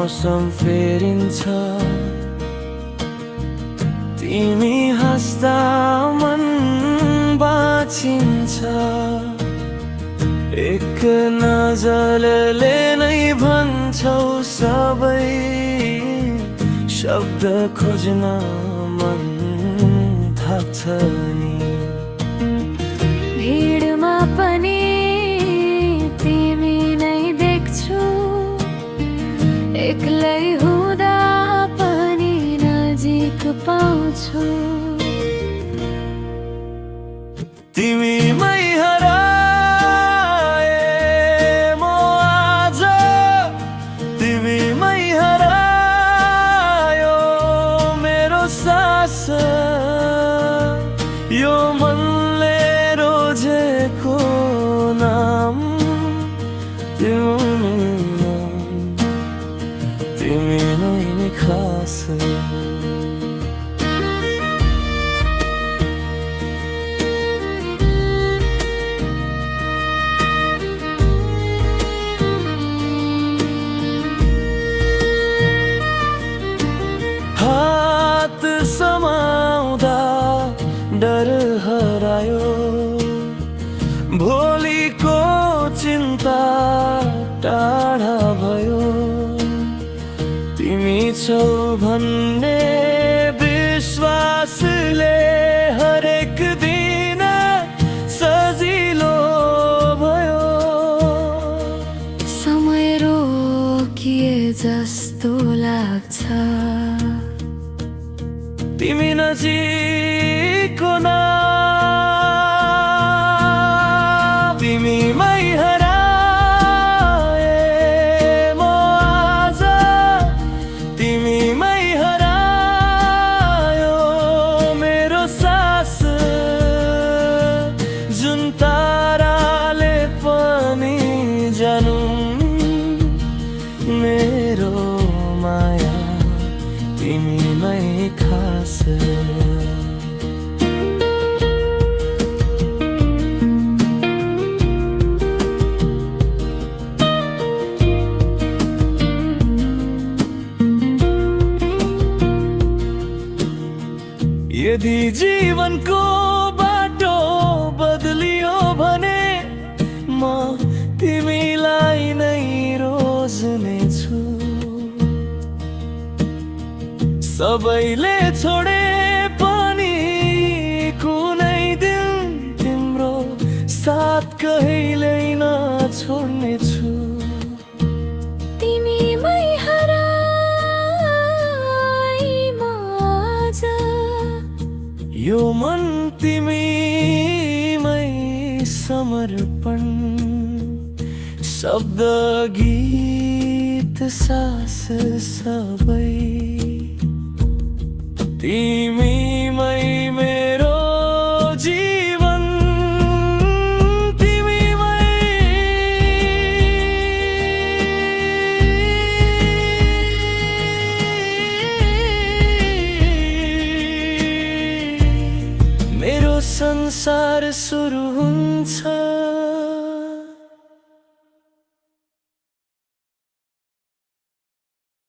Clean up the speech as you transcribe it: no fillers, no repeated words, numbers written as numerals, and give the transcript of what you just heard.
मौसम फेरिन्छ, तिमी हाँस्दा मन बाँचिन्छ। एक नजरले नै भन्छौ सबै शब्द खोज्न मन थाक्छ नि। भिडमा पनि तिमी नै देख्छु, एक्लै हुँदा पनि नजिक पाउँछु। तिमीमै हराए म आज, तिमीमै हरायो मेरो सास। यो मनले रोजेको नाम तिमी नै खास। हात समाउँदा डर हरायो, भोलिको चिन्ता टाढा भयो। तिमी छौ भन्ने विश्वासले हरेक दिन सजिलो भयो। समय रोकिए जस्तो लाग्छ, तिमी नजिक हुँदा तिमीमै हराए म आज, तिमीमै हरायो मेरो सास। जुन ताराले पनि जानु मेरो माया तिमीमै खास। यदि जीवनको बाटो बदलियो भने म तिमीलाई नै रोज्नेछु। सबैले छोडे पनि कुनै दिन तिम्रो साथ कहिल्यै नछोड्नेछु। तिमीमै हराई म आज, यो मन तिमीमै समर्पण। शब्द गीत सास सबै तिमीमै मेरो जीवन, तिमीमै मेरो संसार सुरु हुन्छ।